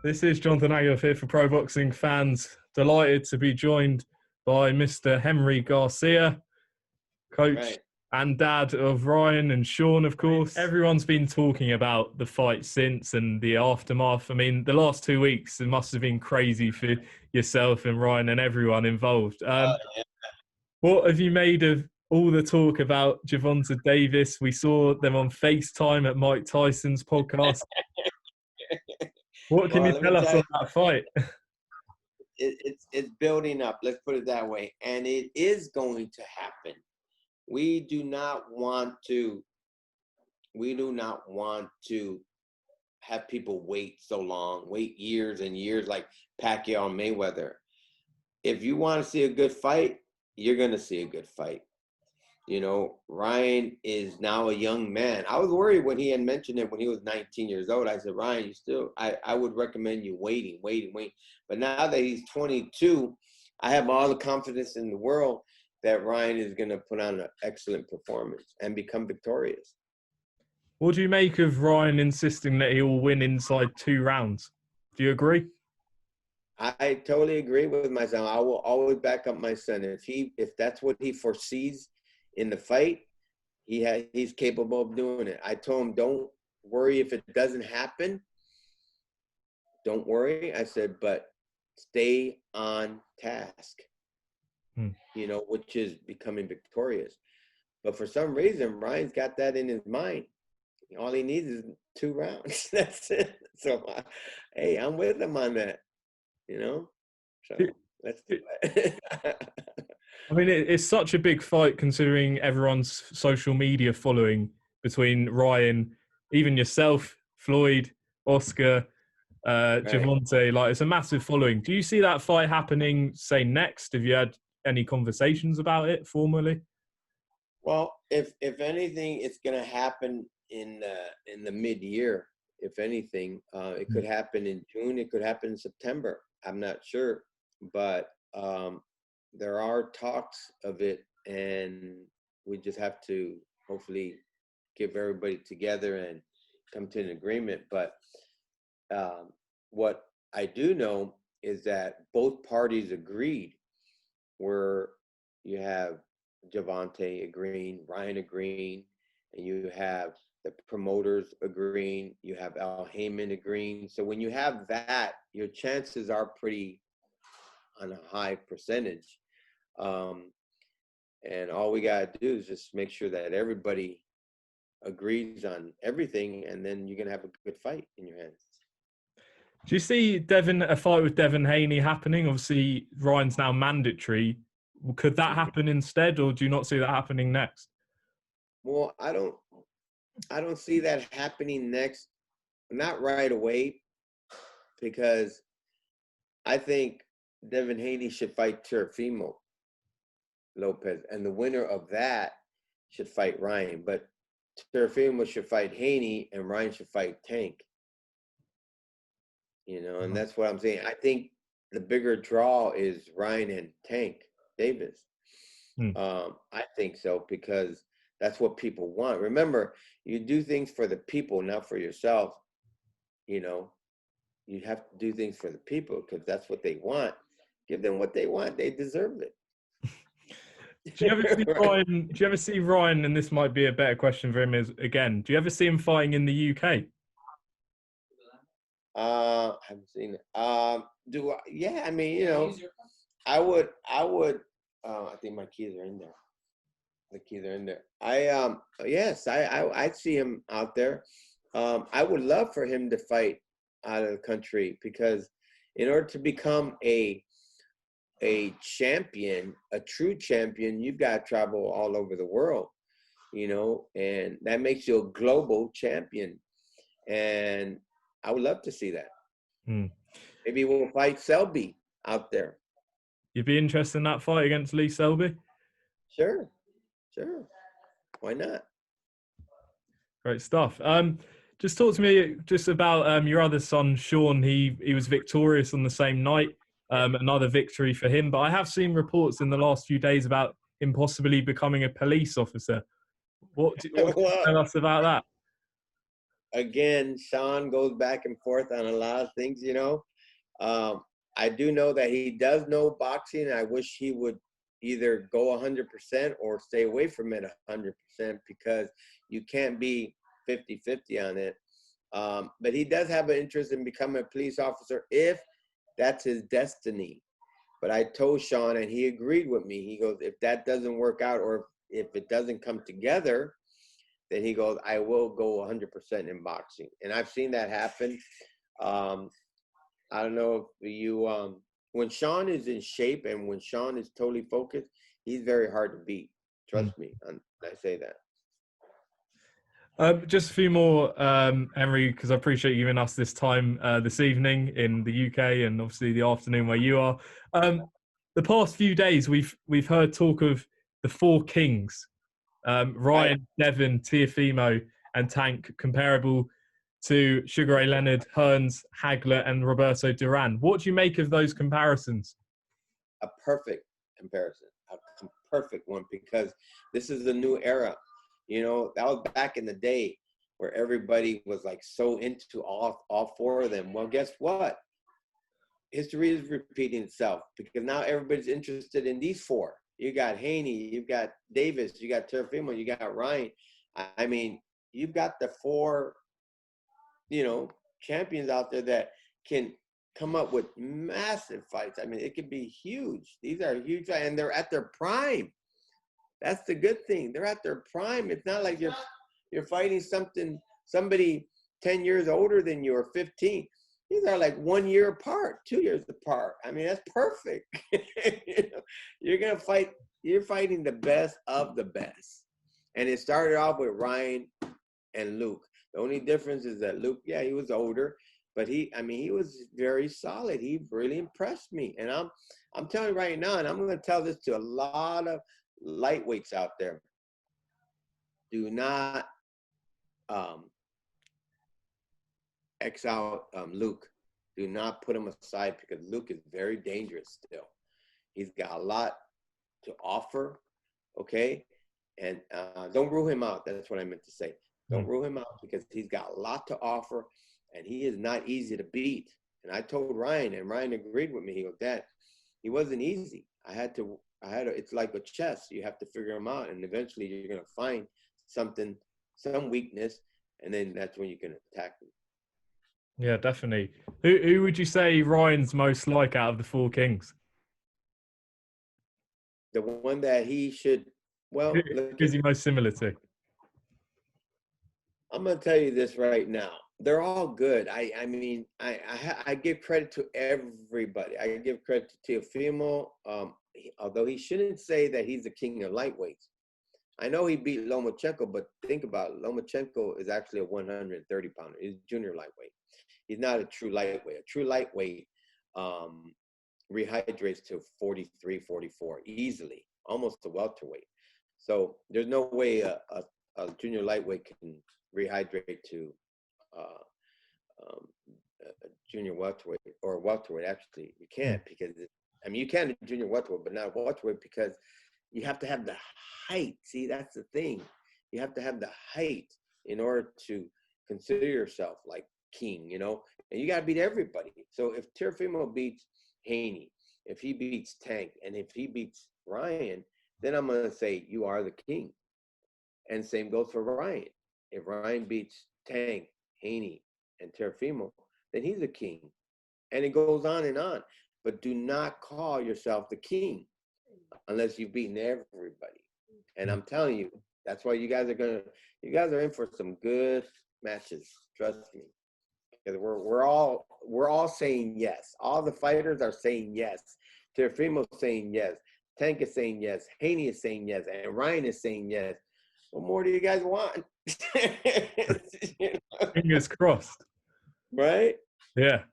This is Jonathan Aguilar here for Pro Boxing Fans. Delighted to be joined by Mr. Henry Garcia, coach and dad of Ryan and Sean, of course. Everyone's been talking about the fight since and the aftermath. I mean, the last 2 weeks, it must have been crazy for yourself and Ryan and everyone involved. What have you made of all the talk about Gervonta Davis? We saw them on FaceTime at Mike Tyson's podcast. What can you tell us on that fight? It's building up. Let's put it that way. And it is going to happen. We do not want to have people wait so long, wait years and years like Pacquiao and Mayweather. If you want to see a good fight, you're going to see a good fight. You know, Ryan is now a young man. I was worried when he had mentioned it when he was 19 years old. I said, Ryan, I would recommend you waiting. But now that he's 22, I have all the confidence in the world that Ryan is going to put on an excellent performance and become victorious. What do you make of Ryan insisting that he will win inside 2 rounds? Do you agree? I totally agree with my son. I will always back up my son. If that's what he foresees in the fight, he's capable of doing it. I told him, don't worry if it doesn't happen. Don't worry. I said, but stay on task, you know, which is becoming victorious. But for some reason, Ryan's got that in his mind. All he needs is 2 rounds. That's it. So, hey, I'm with him on that, you know? So let's do it. I mean, it's such a big fight considering everyone's social media following between Ryan, even yourself, Floyd, Oscar, Gervonta. Like, it's a massive following. Do you see that fight happening, say, next? Have you had any conversations about it formally? Well, if anything, it's going to happen in the mid-year. If anything, it could happen in June. It could happen in September. I'm not sure, but there are talks of it, and we just have to hopefully get everybody together and come to an agreement. But what I do know is that both parties agreed, where you have Gervonta agreeing, Ryan agreeing, and you have the promoters agreeing, you have Al Heyman agreeing. So when you have that, your chances are pretty on a high percentage. And all we got to do is just make sure that everybody agrees on everything, and then you're going to have a good fight in your hands. Do you see a fight with Devin Haney happening? Obviously, Ryan's now mandatory. Could that happen instead, or do you not see that happening next? Well, I don't see that happening next, not right away, because I think Devin Haney should fight Teofimo Lopez, and the winner of that should fight Ryan. But Teofimo should fight Haney, and Ryan should fight Tank. You know, and that's what I'm saying. I think the bigger draw is Ryan and Tank Davis. I think so, because that's what people want. Remember, you do things for the people, not for yourself. You know, you have to do things for the people because that's what they want. Give them what they want. They deserve it. Do you ever see Ryan, and this might be a better question for him again, do you ever see him fighting in the UK? I haven't seen it. Yeah, I mean, you know, I would, I think my keys are in there. The keys are in there. Yes, I'd see him out there. I would love for him to fight out of the country, because in order to become a champion, a true champion, you've got to travel all over the world, you know, and that makes you a global champion. And I would love to see that. Maybe we'll fight Selby out there. You'd be interested in that fight against Lee Selby? Sure. Why not? Great stuff. Just talk to me just about your other son, Sean. He was victorious on the same night. Another victory for him. But I have seen reports in the last few days about him possibly becoming a police officer. What can you tell us about that? again, Sean goes back and forth on a lot of things, you know. I do know that he does know boxing. I wish he would either go 100% or stay away from it 100% because you can't be 50-50 on it. But he does have an interest in becoming a police officer if that's his destiny. But I told Sean, and he agreed with me. He goes, if that doesn't work out or if it doesn't come together, then he goes, I will go 100% in boxing. And I've seen that happen. I don't know if you, when Sean is in shape and when Sean is totally focused, he's very hard to beat. Trust me, I say that. Just a few more, Henry, because I appreciate you giving us this time this evening in the UK and obviously the afternoon where you are. The past few days, we've heard talk of the four kings, Ryan, Devin, Teofimo, and Tank, comparable to Sugar Ray Leonard, Hearns, Hagler, and Roberto Duran. What do you make of those comparisons? A perfect comparison, a perfect one, because this is a new era. You know, that was back in the day where everybody was like so into all four of them. Well, guess what? History is repeating itself because now everybody's interested in these four. You got Haney, you've got Davis, you got Teofimo, you got Ryan. I mean, you've got the four, you know, champions out there that can come up with massive fights. I mean, it could be huge. These are huge, and they're at their prime. That's the good thing. They're at their prime. It's not like you're fighting somebody 10 years older than you or 15. These are like 1 year apart, 2 years apart. I mean, that's perfect. You know, you're fighting the best of the best. And it started off with Ryan and Luke. The only difference is that Luke, yeah, he was older, but he was very solid. He really impressed me. And I'm telling you right now, and I'm going to tell this to a lot of lightweights out there. Do not X out Luke. Do not put him aside because Luke is very dangerous still. He's got a lot to offer, okay? And don't rule him out. That's what I meant to say. Don't rule him out because he's got a lot to offer, and he is not easy to beat. And I told Ryan, and Ryan agreed with me. He goes, Dad, he wasn't easy. It's like a chess. You have to figure him out, and eventually you're going to find something, some weakness, and then that's when you can attack him. Yeah, definitely. Who would you say Ryan's most like out of the four kings? The one that he should, well, who is he most similar to? I'm going to tell you this right now. They're all good. I mean, I give credit to everybody. I give credit to Teofimo, although he shouldn't say that he's the king of lightweights. I know he beat Lomachenko, but think about it. Lomachenko is actually a 130-pounder. He's junior lightweight. He's not a true lightweight. A true lightweight rehydrates to 43, 44 easily, almost a welterweight. So there's no way a junior lightweight can rehydrate to a junior welterweight or a welterweight. Actually, you can't because you can a junior welterweight, but not a welterweight because you have to have the height. See, that's the thing. You have to have the height in order to consider yourself like king, you know, and you got to beat everybody. So if Teofimo beats Haney, if he beats Tank, and if he beats Ryan, then I'm going to say you are the king. And same goes for Ryan. If Ryan beats Tank, Haney, and Teofimo, then he's a king. And it goes on and on. But do not call yourself the king unless you've beaten everybody. And I'm telling you, that's why you guys are in for some good matches. Trust me. Because we're all saying yes. All the fighters are saying yes. Teofimo's saying yes. Tank is saying yes. Haney is saying yes. And Ryan is saying yes. What more do you guys want? Fingers crossed. Right? Yeah.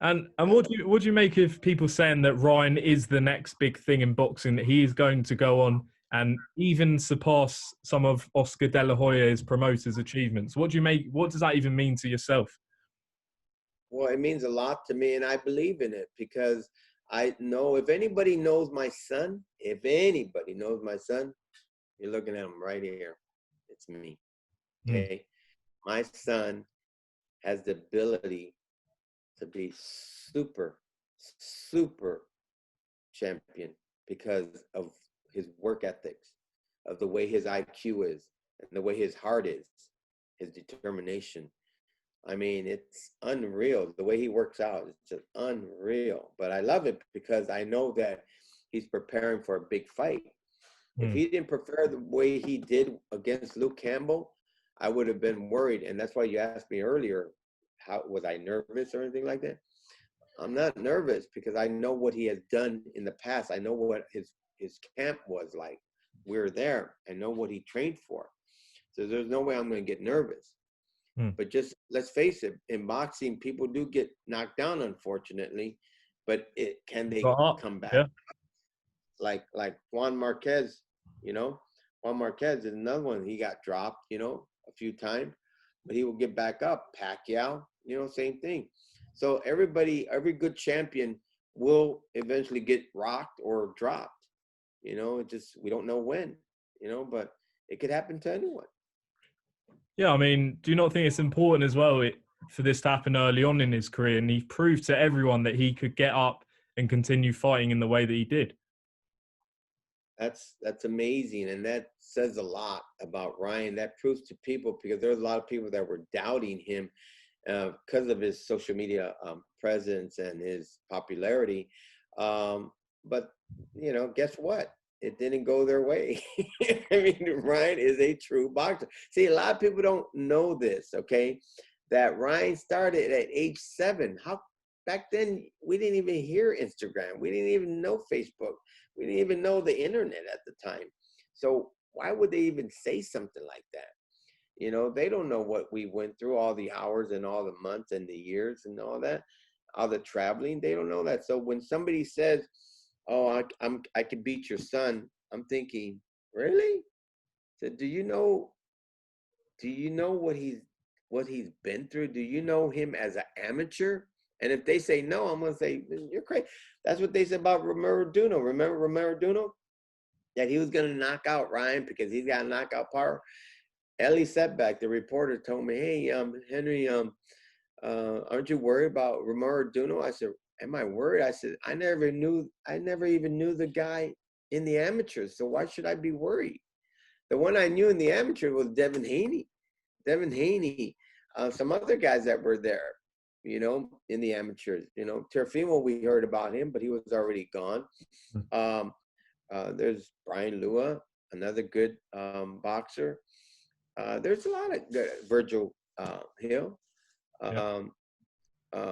And what do you make of people saying that Ryan is the next big thing in boxing, that he is going to go on and even surpass some of Oscar De La Hoya's promoters' achievements? What does that even mean to yourself? Well, it means a lot to me, and I believe in it because I know if anybody knows my son, you're looking at him right here. It's me. Okay. My son has the ability to be super, super champion because of his work ethics, of the way his IQ is, and the way his heart is, his determination. I mean, it's unreal. The way he works out, it's just unreal. But I love it because I know that he's preparing for a big fight. If he didn't prepare the way he did against Luke Campbell, I would have been worried. And that's why you asked me earlier, how was I nervous or anything like that? I'm not nervous because I know what he has done in the past. I know what his camp was like. We were there. I know what he trained for. So there's no way I'm going to get nervous. But just let's face it, in boxing, people do get knocked down, unfortunately. But can they come back? Yeah. Like Juan Marquez, Juan Marquez is another one. He got dropped, a few times, but he will get back up. Pacquiao, same thing. So every good champion will eventually get rocked or dropped. We don't know when, but it could happen to anyone. Yeah, I mean, do you not think it's important as well for this to happen early on in his career? And he proved to everyone that he could get up and continue fighting in the way that he did. That's amazing, and that says a lot about Ryan. That proves to people, because there's a lot of people that were doubting him because of his social media presence and his popularity. But guess what? It didn't go their way. I mean, Ryan is a true boxer. See, a lot of people don't know this, okay? That Ryan started at age 7. Back then, we didn't even hear Instagram. We didn't even know Facebook. We didn't even know the internet at the time. So why would they even say something like that? They don't know what we went through, all the hours and all the months and the years and all that, all the traveling. They don't know that. So when somebody says, "Oh, I could beat your son," I'm thinking, really? So do you know what he's been through? Do you know him as an amateur? And if they say no, I'm gonna say, you're crazy. That's what they said about Romero Duno. Remember Romero Duno? That he was gonna knock out Ryan because he's got knockout power. Ellie Setback, the reporter, told me, "Hey, Henry, aren't you worried about Romero Duno?" I said, "Am I worried?" I said, I never even knew the guy in the amateurs, so why should I be worried? The one I knew in the amateur was Devin Haney. Some other guys that were there, in the amateurs. Teofimo, we heard about him, but he was already gone. There's Brian Lua, another good boxer. There's a lot of good. Virgil Hill.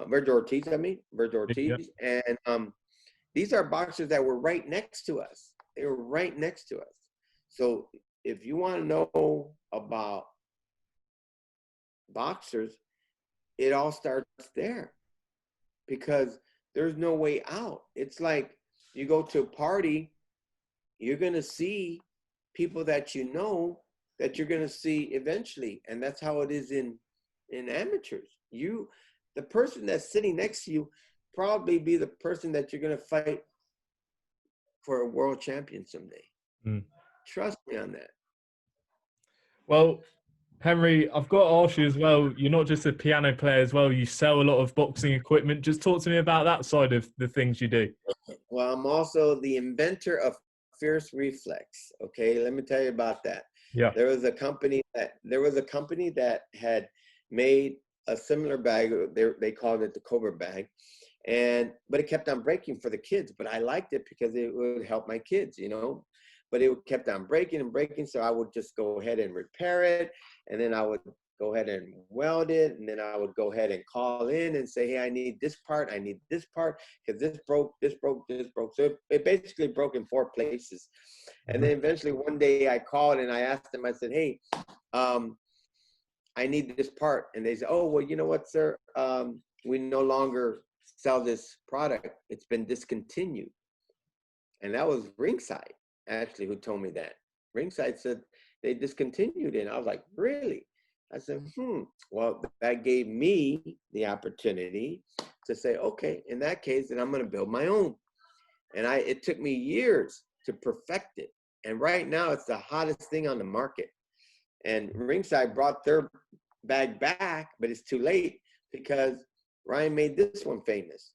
Virgil Ortiz, and these are boxers that were right next to us. They were right next to us. So if you want to know about boxers, it all starts there, because there's no way out. It's like you go to a party, you're going to see people that that you're going to see eventually, and that's how it is in amateurs. The person that's sitting next to you probably be the person that you're going to fight for a world champion someday. Trust me on that. Well, Henry, I've got to ask you as well, you're not just a piano player as well, you sell a lot of boxing equipment. Just talk to me about that side of the things you do. Well, I'm also the inventor of Fierce Reflex. Okay, let me tell you about that. Yeah. There was a company that had made a similar bag. They called it the Cobra bag, but it kept on breaking for the kids. But I liked it because it would help my kids, But it kept on breaking and breaking, so I would just go ahead and repair it, and then I would go ahead and weld it, and then I would go ahead and call in and say, "Hey, I need this part, because this broke. So it basically broke in 4 places. And then eventually one day I called and I asked them, I said, "Hey, I need this part." And they said, "Oh, well, you know what, sir? We no longer sell this product. It's been discontinued." And that was Ringside, actually, who told me that. Ringside said they discontinued it. And I was like, "Really?" I said, Well, that gave me the opportunity to say, okay, in that case, then I'm going to build my own. And it took me years to perfect it. And right now it's the hottest thing on the market. And Ringside brought their bag back, but it's too late, because Ryan made this one famous.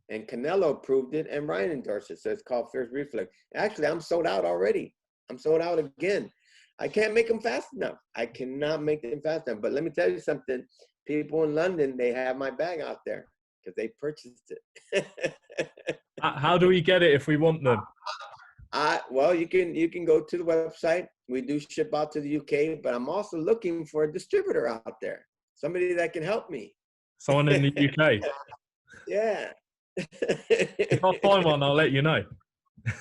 And Canelo approved it, and Ryan endorsed it. So it's called Fierce Reflex. Actually, I'm sold out already. I'm sold out again. I can't make them fast enough. I cannot make them fast enough. But let me tell you something. People in London, they have my bag out there because they purchased it. How do we get it if we want them? Well, you can go to the website. We do ship out to the UK, but I'm also looking for a distributor out there, somebody that can help me. Someone in the UK. Yeah. If I find one, I'll let you know.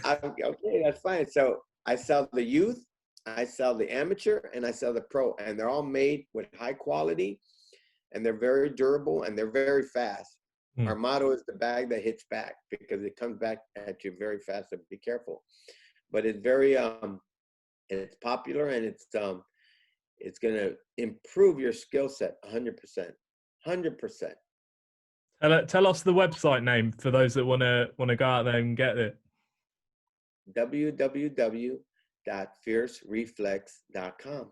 Okay, that's fine. So I sell the youth, I sell the amateur, and I sell the pro, and they're all made with high quality, and they're very durable, and they're very fast. Our motto is the bag that hits back, because it comes back at you very fast, so be careful. But it's very it's popular, and it's going to improve your skill set 100%. 100%. Tell us the website name for those that want to go out there and get it. www.fiercereflex.com.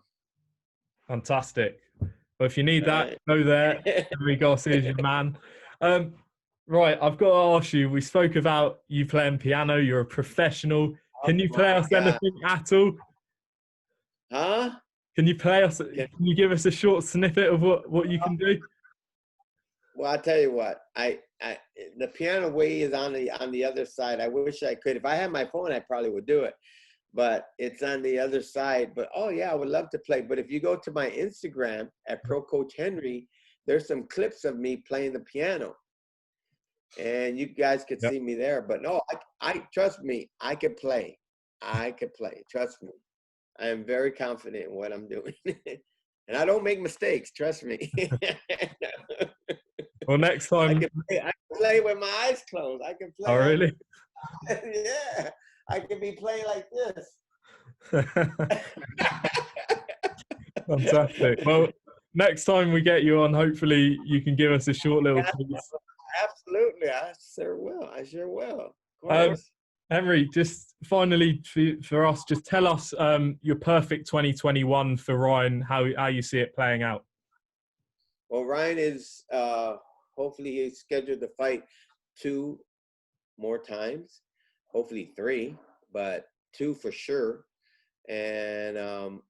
Fantastic. Well, if you need that, go there. Ryan Garcia is your man. Right, I've got to ask you, we spoke about you playing piano. You're a professional. Can you play us anything at all? Huh? Can you play us? Can you give us a short snippet of what you can do? Well, I'll tell you what. The piano way is on the other side. I wish I could. If I had my phone, I probably would do it. But it's on the other side. But oh yeah, I would love to play. But if you go to my Instagram at Pro Coach Henry, there's some clips of me playing the piano, and you guys could see me there. But no, I trust me, I could play. I could play. Trust me. I am very confident in what I'm doing. And I don't make mistakes, trust me. Well, next time. I can play with my eyes closed. I can play. Oh, really? Yeah. I can be playing like this. Fantastic. Well, next time we get you on, hopefully you can give us a short little piece. Absolutely. I sure will. Of course. Henry, just finally for us, just tell us your perfect 2021 for Ryan, how you see it playing out. Well, Ryan is hopefully he's scheduled to fight 2 more times, hopefully 3, but 2 for sure. And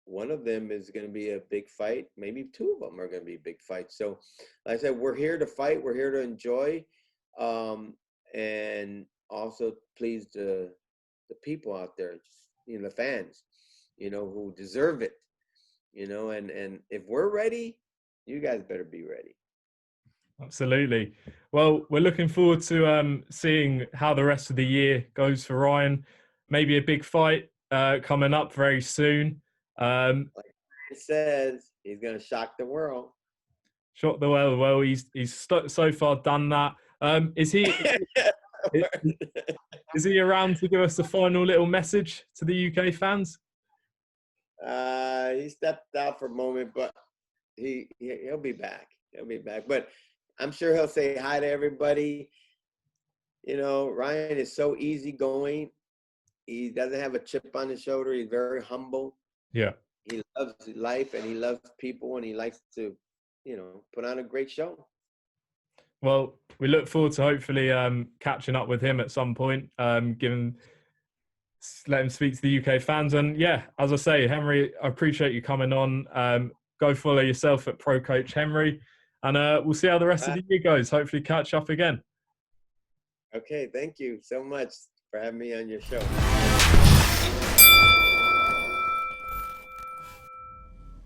one of them is going to be a big fight. Maybe 2 of them are going to be big fights. So like I said, we're here to fight. We're here to enjoy. And also please the people out there, the fans, who deserve it, and if we're ready, you guys better be ready. Absolutely. Well, we're looking forward to seeing how the rest of the year goes for Ryan. Maybe a big fight coming up very soon. Like he says, he's going to shock the world. Shock the world. Well, he's so far done that. Is he is he around to give us a final little message to the UK fans? He stepped out for a moment, but he'll be back. He'll be back. But I'm sure he'll say hi to everybody. Ryan is so easygoing. He doesn't have a chip on his shoulder. He's very humble. Yeah. He loves life, and he loves people, and he likes to, put on a great show. Well, we look forward to hopefully catching up with him at some point, let him speak to the UK fans. And yeah, as I say, Henry, I appreciate you coming on. Go follow yourself at Pro Coach Henry, and we'll see how the rest of the year goes. Hopefully catch up again. Okay, thank you so much for having me on your show.